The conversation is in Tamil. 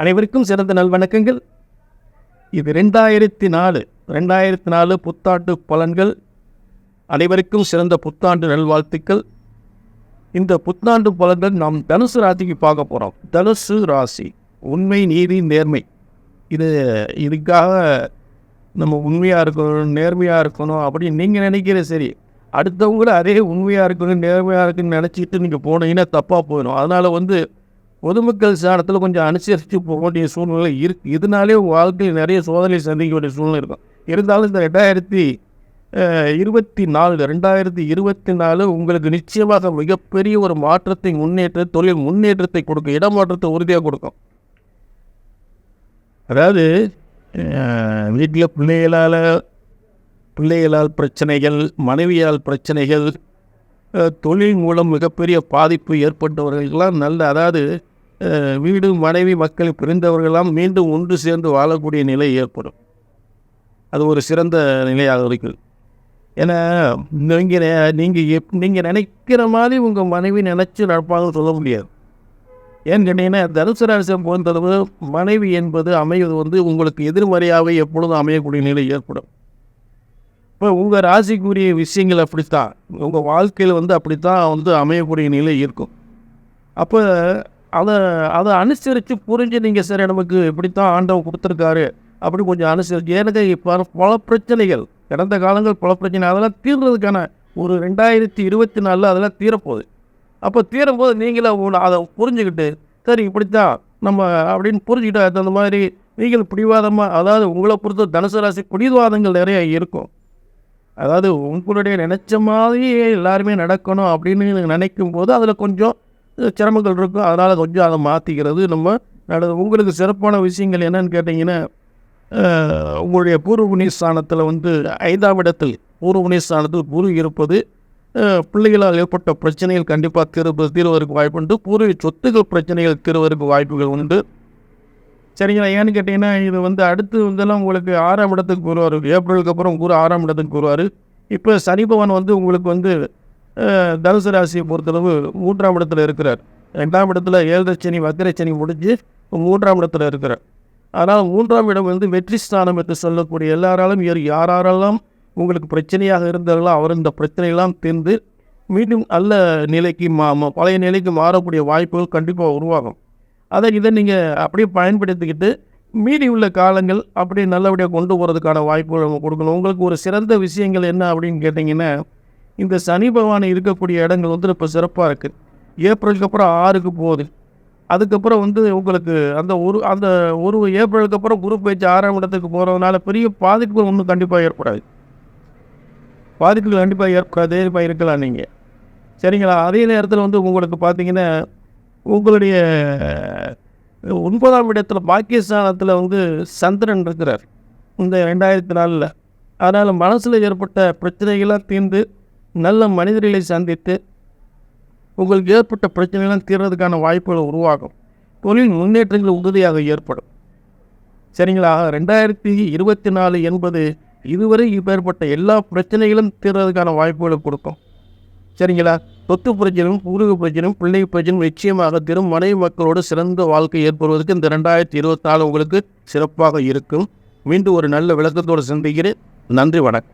அனைவருக்கும் சிறந்த நல்வணக்கங்கள். இது 2004 புத்தாண்டு பலன்கள். அனைவருக்கும் சிறந்த புத்தாண்டு நல்வாழ்த்துக்கள். இந்த புத்தாண்டு பலன்கள் நாம் தனுசு ராசிக்கு பார்க்க போகிறோம். தனுசு ராசி உண்மை, நீதி, நேர்மை. இதுக்காக நம்ம உண்மையாக இருக்கணும், நேர்மையாக இருக்கணும் அப்படின்னு நீங்கள் நினைக்கிற சரி, அடுத்தவங்களும் அதே உண்மையாக இருக்கணும், நேர்மையாக இருக்குன்னு நினச்சிக்கிட்டு நீங்கள் போனீங்கன்னா தப்பாக போயிடும். அதனால் பொதுமக்கள் சாணத்தில் கொஞ்சம் அனுசரித்து போக வேண்டிய சூழ்நிலை இருக்குது. இதனாலே உங்கள் வாழ்க்கையில் நிறைய சோதனை சந்திக்க வேண்டிய சூழ்நிலை இருக்கும். இருந்தாலும் இந்த 2024 உங்களுக்கு நிச்சயமாக மிகப்பெரிய ஒரு மாற்றத்தை, தொழில் முன்னேற்றத்தை கொடுக்கும், இடமாற்றத்தை உறுதியாக கொடுக்கும். அதாவது வீட்டில் பிள்ளைகளால் பிரச்சனைகள், மனைவியால் பிரச்சனைகள், தொழில் மூலம் மிகப்பெரிய பாதிப்பு ஏற்பட்டவர்களுக்கெல்லாம் வீடு, மனைவி, மக்கள் பிரிந்தவர்களெல்லாம் மீண்டும் ஒன்று சேர்ந்து வாழக்கூடிய நிலை ஏற்படும். அது ஒரு சிறந்த நிலையாக இருக்குது. ஏன்னா நீங்கள் நினைக்கிற மாதிரி உங்கள் மனைவி நினச்சி நடப்பாங்கன்னு சொல்ல முடியாது. ஏன்னு கேட்டிங்கன்னா, தனுசு ராசியை பொறுத்தளவு மனைவி என்பது அமைவது உங்களுக்கு எதிர்மறையாகவே எப்பொழுதும் அமையக்கூடிய நிலை ஏற்படும். இப்போ உங்கள் ராசிக்குரிய விஷயங்கள் அப்படித்தான், உங்கள் வாழ்க்கையில் அப்படித்தான் அமையக்கூடிய நிலை இருக்கும். அப்போ அதை அனுசரித்து புரிஞ்சு நீங்கள் சரி நமக்கு இப்படித்தான் ஆண்டவன் கொடுத்துருக்காரு அப்படி கொஞ்சம் அனுசரித்து. எனக்கு இப்போ பல பிரச்சனைகள், கடந்த காலங்கள் பல பிரச்சனை, அதெல்லாம் தீர்றதுக்கான ஒரு 2024 அதெல்லாம் தீரப்போகுது. அப்போ தீரும்போது நீங்களும் அதை புரிஞ்சுக்கிட்டு சரி இப்படித்தான் நம்ம அப்படின்னு புரிஞ்சுக்கிட்டு அந்த மாதிரி நீங்கள் பிடிவாதமாக, அதாவது உங்களை பொறுத்த தனுசு ராசி பிடிவாதங்கள் நிறைய இருக்கும். அதாவது உங்களுடைய நினச்ச மாதிரியே எல்லாருமே நடக்கணும் அப்படின்னு நினைக்கும் போது அதில் கொஞ்சம் சிரமங்கள் இருக்கும். அதனால் கொஞ்சம் அதை மாற்றிக்கிறது உங்களுக்கு சிறப்பான விஷயங்கள் என்னன்னு கேட்டிங்கன்னா, உங்களுடைய பூர்வ புண்ணிய ஸ்தானத்தில் 5ஆம் இடத்தில் பூர்வ புண்ணிய ஸ்தானத்தில் குரு இருப்பது பிள்ளைகளால் ஏற்பட்ட பிரச்சனைகள் கண்டிப்பாக தீர்வதற்கு வாய்ப்பு உண்டு. பூர்வீக சொத்துக்கள் பிரச்சனைகள் தீர்வதற்கு வாய்ப்புகள் உண்டு. சரிங்களா? ஏன்னு கேட்டிங்கன்னா, இது அடுத்து உங்களுக்கு 6ஆம் இடத்துக்கு வருவார். ஏப்ரலுக்கு அப்புறம் குரு 6ஆம் இடத்துக்கு வருவார். இப்போ சனி பகவான் உங்களுக்கு தனுசு ராசியை பொறுத்தளவு 3ஆம் இடத்துல இருக்கிறார். 2ஆம் இடத்துல 7 சனி வக்கர சனி முடிஞ்சு 3ஆம் இடத்துல இருக்கிறார். அதனால் 3ஆம் இடம் வெற்றி ஸ்தானம் என்று சொல்லக்கூடிய யாரெல்லாம் உங்களுக்கு பிரச்சனையாக இருந்தார்களோ அவர் இந்த பிரச்சனையெல்லாம் தீர்ந்து மீண்டும் நல்ல நிலைக்கு பழைய நிலைக்கு மாறக்கூடிய வாய்ப்புகள் கண்டிப்பாக உருவாகும். இதை நீங்கள் அப்படியே பயன்படுத்திக்கிட்டு மீதி உள்ள காலங்கள் அப்படியே நல்லபடியாக கொண்டு போகிறதுக்கான வாய்ப்புகள் நம்ம கொடுக்கணும். உங்களுக்கு ஒரு சிறந்த விஷயங்கள் என்ன அப்படின்னு கேட்டிங்கன்னா, இந்த சனி பகவான் இருக்கக்கூடிய இடங்கள் இப்போ சிறப்பாக இருக்குது. ஏப்ரலுக்கு அப்புறம் 6க்கு போகுது. அதுக்கப்புறம் உங்களுக்கு அந்த ஒரு ஏப்ரலுக்கு அப்புறம் குரு பயிற்சி 6ஆம் இடத்துக்கு போகிறதுனால பெரிய பாதிப்புகள் ஒன்றும் கண்டிப்பாக ஏற்படாது. தைரியமாக இருக்கலாம் நீங்கள். சரிங்களா? அதே நேரத்தில் உங்களுக்கு பார்த்தீங்கன்னா, உங்களுடைய 9ஆம் இடத்துல பாக்கியஸ்தானத்தில் சந்திரன் இருக்கிறார் இந்த 2004. அதனால் மனசில் ஏற்பட்ட பிரச்சனைகளாக தீர்ந்து நல்ல மனிதர்களை சந்தித்து உங்களுக்கு ஏற்பட்ட பிரச்சனைகள்லாம் தீர்றதுக்கான வாய்ப்புகள் உருவாகும். தொழில் முன்னேற்றங்கள் உறுதியாக ஏற்படும். சரிங்களா? 2024 என்பது இதுவரை ஏற்பட்ட எல்லா பிரச்சனைகளும் தீர்றதுக்கான வாய்ப்புகளை கொடுக்கும். சரிங்களா? சொத்து பிரச்சனையும், பூர்வீக பிரச்சனையும், பிள்ளை பிரச்சனையும் நிச்சயமாக தீரும். மனைவி மக்களோடு சிறந்த வாழ்க்கை ஏற்படுவதற்கு இந்த 2024 உங்களுக்கு சிறப்பாக இருக்கும். மீண்டும் ஒரு நல்ல விளக்கத்தோடு சந்திக்கிறேன். நன்றி, வணக்கம்.